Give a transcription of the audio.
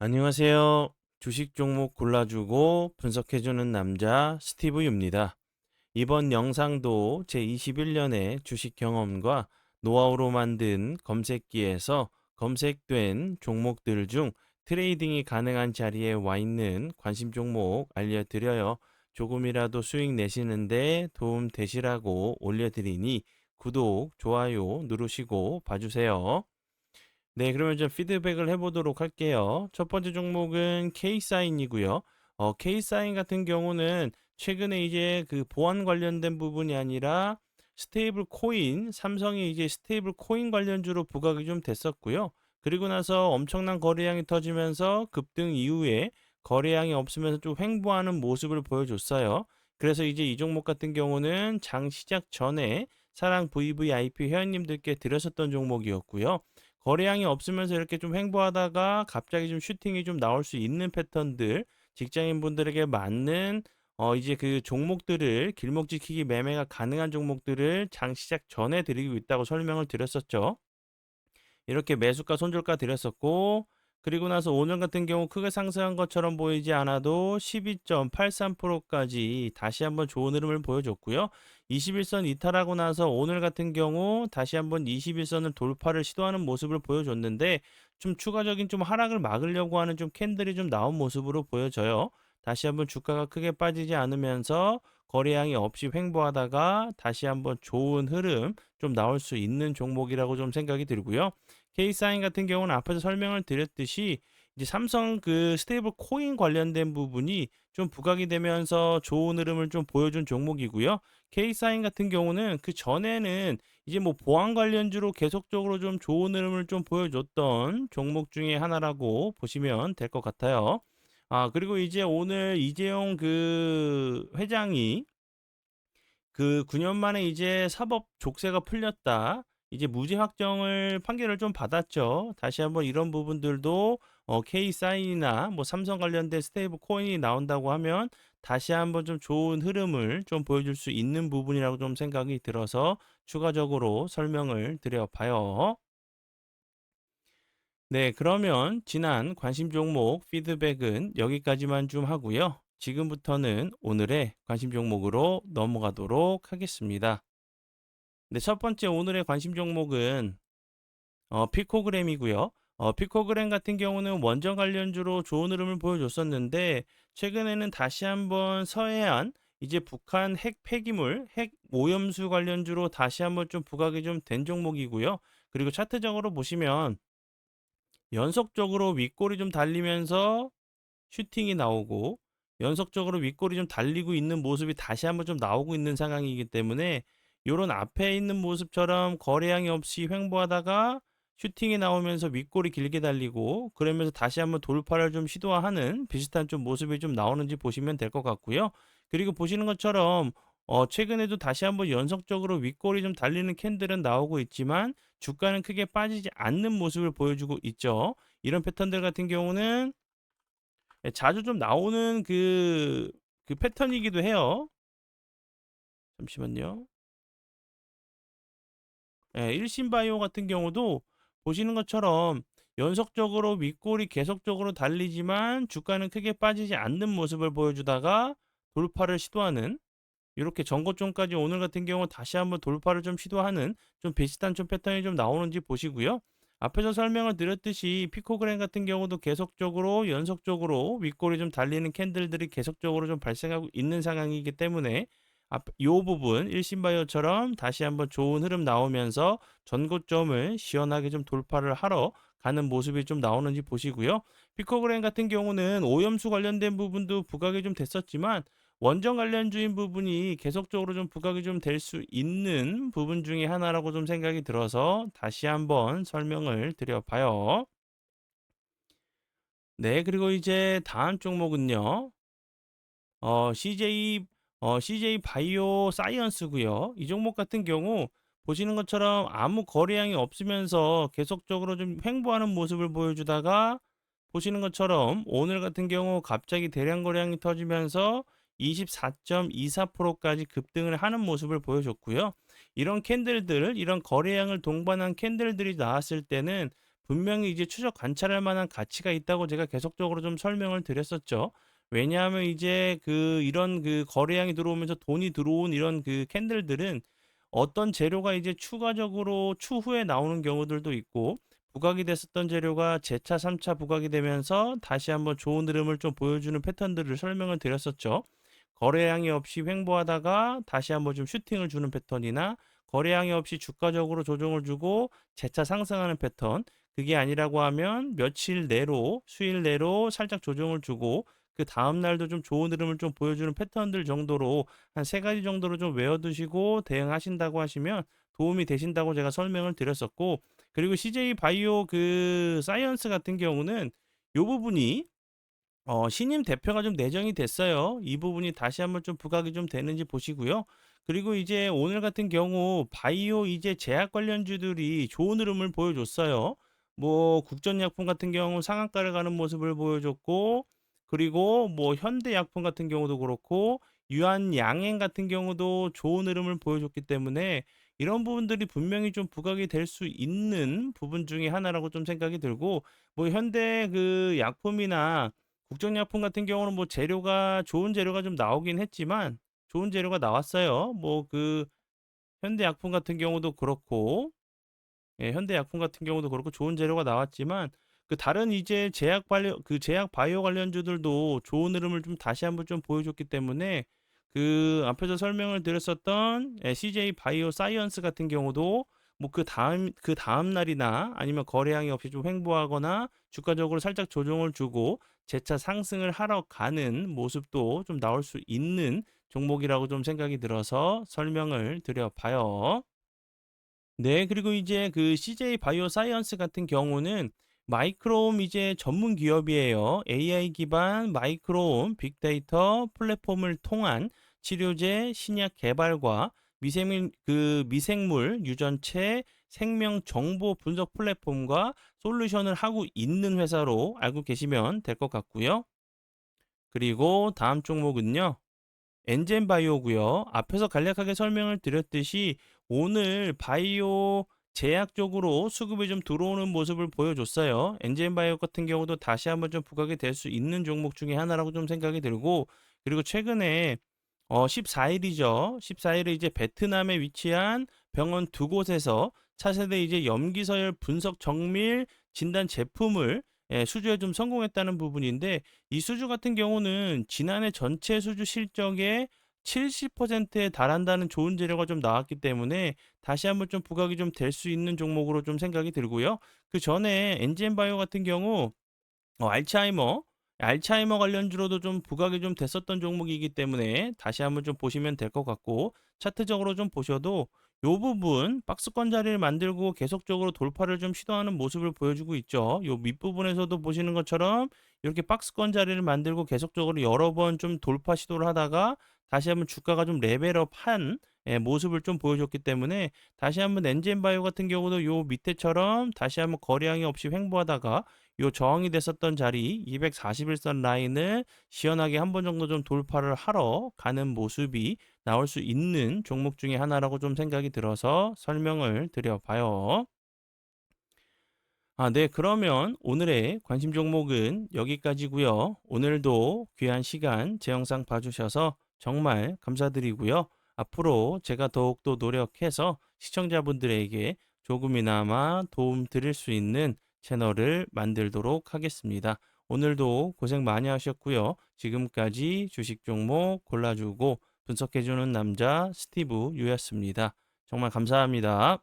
안녕하세요. 주식 종목 골라주고 분석해주는 남자 스티브유입니다. 이번 영상도 제21년의 주식 경험과 노하우로 만든 검색기에서 검색된 종목들 중 트레이딩이 가능한 자리에 와 있는 관심 종목 알려드려요. 조금이라도 수익 내시는데 도움 되시라고 올려드리니 구독, 좋아요 누르시고 봐주세요. 네, 그러면 좀 피드백을 해보도록 할게요. 첫 번째 종목은 K사인이고요. K사인 같은 경우는 최근에 이제 그 보안 관련된 부분이 아니라 스테이블 코인, 삼성이 이제 스테이블 코인 관련주로 부각이 좀 됐었고요. 그리고 나서 엄청난 거래량이 터지면서 급등 이후에 거래량이 없으면서 좀 횡보하는 모습을 보여줬어요. 그래서 이제 이 종목 같은 경우는 장 시작 전에 사랑 VVIP 회원님들께 드렸었던 종목이었고요. 거래량이 없으면서 이렇게 좀 횡보하다가 갑자기 좀 슈팅이 좀 나올 수 있는 패턴들, 직장인분들에게 맞는 이제 그 종목들을 길목 지키기 매매가 가능한 종목들을 장 시작 전에 드리고 있다고 설명을 드렸었죠. 이렇게 매수가 손절가 드렸었고, 그리고 나서 오늘 같은 경우 크게 상승한 것처럼 보이지 않아도 12.83%까지 다시 한번 좋은 흐름을 보여줬고요. 21선 이탈하고 나서 오늘 같은 경우 다시 한번 21선을 돌파를 시도하는 모습을 보여줬는데, 좀 추가적인 좀 하락을 막으려고 하는 좀 캔들이 좀 나온 모습으로 보여져요. 다시 한번 주가가 크게 빠지지 않으면서 거래량이 없이 횡보하다가 다시 한번 좋은 흐름 좀 나올 수 있는 종목이라고 좀 생각이 들고요. K사인 같은 경우는 앞에서 설명을 드렸듯이 이제 삼성 그 스테이블 코인 관련된 부분이 좀 부각이 되면서 좋은 흐름을 좀 보여준 종목이고요. K사인 같은 경우는 그 전에는 이제 뭐 보안 관련주로 계속적으로 좀 좋은 흐름을 좀 보여줬던 종목 중에 하나라고 보시면 될 것 같아요. 그리고 이제 오늘 이재용 그 회장이 그 9년 만에 이제 사법 족쇄가 풀렸다. 이제 무죄 확정을 판결을 좀 받았죠. 다시 한번 이런 부분들도 K사인이나 뭐 삼성 관련된 스테이블 코인이 나온다고 하면 다시 한번 좀 좋은 흐름을 좀 보여줄 수 있는 부분이라고 좀 생각이 들어서 추가적으로 설명을 드려봐요. 네, 그러면 지난 관심 종목 피드백은 여기까지만 좀 하고요. 지금부터는 오늘의 관심 종목으로 넘어가도록 하겠습니다. 네, 첫 번째 오늘의 관심 종목은 피코그램이고요. 피코그램 같은 경우는 원전 관련주로 좋은 흐름을 보여줬었는데 최근에는 다시 한번 서해안 이제 북한 핵 폐기물, 핵 오염수 관련주로 다시 한번 좀 부각이 좀 된 종목이고요. 그리고 차트적으로 보시면 연속적으로 윗골이 좀 달리면서 슈팅이 나오고 연속적으로 윗골이 좀 달리고 있는 모습이 다시 한번 좀 나오고 있는 상황이기 때문에 요런 앞에 있는 모습처럼 거래량이 없이 횡보하다가 슈팅이 나오면서 윗골이 길게 달리고 그러면서 다시 한번 돌파를 좀 시도하는 비슷한 좀 모습이 좀 나오는지 보시면 될 것 같고요. 그리고 보시는 것처럼 최근에도 다시 한번 연속적으로 윗골이 좀 달리는 캔들은 나오고 있지만 주가는 크게 빠지지 않는 모습을 보여주고 있죠. 이런 패턴들 같은 경우는 자주 좀 나오는 그 패턴이기도 해요. 잠시만요. 일신바이오 같은 경우도 보시는 것처럼 연속적으로 윗골이 계속적으로 달리지만 주가는 크게 빠지지 않는 모습을 보여주다가 돌파를 시도하는 이렇게 전고점까지 오늘 같은 경우 다시 한번 돌파를 좀 시도하는 좀 비슷한 좀 패턴이 좀 나오는지 보시고요. 앞에서 설명을 드렸듯이 피코그램 같은 경우도 계속적으로 연속적으로 윗골이 좀 달리는 캔들들이 계속적으로 좀 발생하고 있는 상황이기 때문에 요 부분 일신바이오처럼 다시 한번 좋은 흐름 나오면서 전고점을 시원하게 좀 돌파를 하러 가는 모습이 좀 나오는지 보시고요. 피코그램 같은 경우는 오염수 관련된 부분도 부각이 좀 됐었지만 원전 관련주인 부분이 계속적으로 좀 부각이 좀 될 수 있는 부분 중에 하나라고 좀 생각이 들어서 다시 한번 설명을 드려봐요. 네, 그리고 이제 다음 종목은요. CJ 바이오 사이언스고요. 이 종목 같은 경우 보시는 것처럼 아무 거래량이 없으면서 계속적으로 좀 횡보하는 모습을 보여주다가 보시는 것처럼 오늘 같은 경우 갑자기 대량 거래량이 터지면서 24.24%까지 급등을 하는 모습을 보여줬고요. 이런 캔들들, 이런 거래량을 동반한 캔들들이 나왔을 때는 분명히 이제 추적 관찰할 만한 가치가 있다고 제가 계속적으로 좀 설명을 드렸었죠. 왜냐하면 이제 이런 거래량이 들어오면서 돈이 들어온 이런 캔들들은 어떤 재료가 이제 추가적으로 추후에 나오는 경우들도 있고, 부각이 됐었던 재료가 재차, 3차 부각이 되면서 다시 한번 좋은 흐름을 좀 보여주는 패턴들을 설명을 드렸었죠. 거래량이 없이 횡보하다가 다시 한번 좀 슈팅을 주는 패턴이나, 거래량이 없이 주가적으로 조정을 주고 재차 상승하는 패턴, 그게 아니라고 하면 며칠 내로, 수일 내로 살짝 조정을 주고 그 다음 날도 좀 좋은 흐름을 좀 보여주는 패턴들 정도로 한 세 가지 정도로 좀 외워두시고 대응하신다고 하시면 도움이 되신다고 제가 설명을 드렸었고, 그리고 CJ 바이오 사이언스 같은 경우는 요 부분이 신임 대표가 좀 내정이 됐어요. 이 부분이 다시 한번 좀 부각이 좀 되는지 보시고요. 그리고 이제 오늘 같은 경우 바이오 이제 제약 관련주들이 좋은 흐름을 보여줬어요. 뭐 국전약품 같은 경우 상한가를 가는 모습을 보여줬고, 그리고 뭐 현대약품 같은 경우도 그렇고 유한양행 같은 경우도 좋은 흐름을 보여줬기 때문에 이런 부분들이 분명히 좀 부각이 될 수 있는 부분 중에 하나라고 좀 생각이 들고, 뭐 현대 약품이나 국정약품 같은 경우는 뭐 재료가 좋은 재료가 좀 나오긴 했지만 좋은 재료가 나왔어요. 뭐 현대약품 같은 경우도 그렇고, 예, 현대약품 같은 경우도 그렇고 좋은 재료가 나왔지만 다른 이제 제약 바이오 관련주들도 좋은 흐름을 좀 다시 한번 좀 보여줬기 때문에 앞에서 설명을 드렸었던 CJ 바이오 사이언스 같은 경우도 뭐 그 다음 날이나 아니면 거래량이 없이 좀 횡보하거나 주가적으로 살짝 조정을 주고 재차 상승을 하러 가는 모습도 좀 나올 수 있는 종목이라고 좀 생각이 들어서 설명을 드려봐요. 네, 그리고 이제 CJ 바이오 사이언스 같은 경우는 마이크로옴 이제 전문 기업이에요. AI 기반 마이크로옴 빅데이터 플랫폼을 통한 치료제 신약 개발과 미생물 유전체 생명 정보 분석 플랫폼과 솔루션을 하고 있는 회사로 알고 계시면 될 것 같고요. 그리고 다음 종목은요. 엔젠 바이오고요. 앞에서 간략하게 설명을 드렸듯이 오늘 바이오 제약 쪽으로 수급이 좀 들어오는 모습을 보여줬어요. 엔젠 바이오 같은 경우도 다시 한번 좀 부각이 될 수 있는 종목 중에 하나라고 좀 생각이 들고, 그리고 최근에 14일이죠. 14일에 이제 베트남에 위치한 병원 두 곳에서 차세대 이제 염기서열 분석 정밀 진단 제품을 수주에 좀 성공했다는 부분인데, 이 수주 같은 경우는 지난해 전체 수주 실적의 70%에 달한다는 좋은 재료가 좀 나왔기 때문에 다시 한번 좀 부각이 좀 될 수 있는 종목으로 좀 생각이 들고요. 그 전에 엔지엠 바이오 같은 경우 알츠하이머 관련주로도 좀 부각이 좀 됐었던 종목이기 때문에 다시 한번 좀 보시면 될 것 같고, 차트적으로 좀 보셔도 요 부분 박스권 자리를 만들고 계속적으로 돌파를 좀 시도하는 모습을 보여주고 있죠. 요 밑부분에서도 보시는 것처럼 이렇게 박스권 자리를 만들고 계속적으로 여러 번 좀 돌파 시도를 하다가 다시 한번 주가가 좀 레벨업한 모습을 좀 보여줬기 때문에 다시 한번 엔진바이오 같은 경우도 요 밑에처럼 다시 한번 거래량이 없이 횡보하다가 요 저항이 됐었던 자리 241선 라인을 시원하게 한 번 정도 좀 돌파를 하러 가는 모습이 나올 수 있는 종목 중에 하나라고 좀 생각이 들어서 설명을 드려봐요. 네, 그러면 오늘의 관심 종목은 여기까지고요. 오늘도 귀한 시간 제 영상 봐주셔서 정말 감사드리고요. 앞으로 제가 더욱더 노력해서 시청자분들에게 조금이나마 도움 드릴 수 있는 채널을 만들도록 하겠습니다. 오늘도 고생 많이 하셨고요. 지금까지 주식 종목 골라주고 분석해주는 남자 스티브 유였습니다. 정말 감사합니다.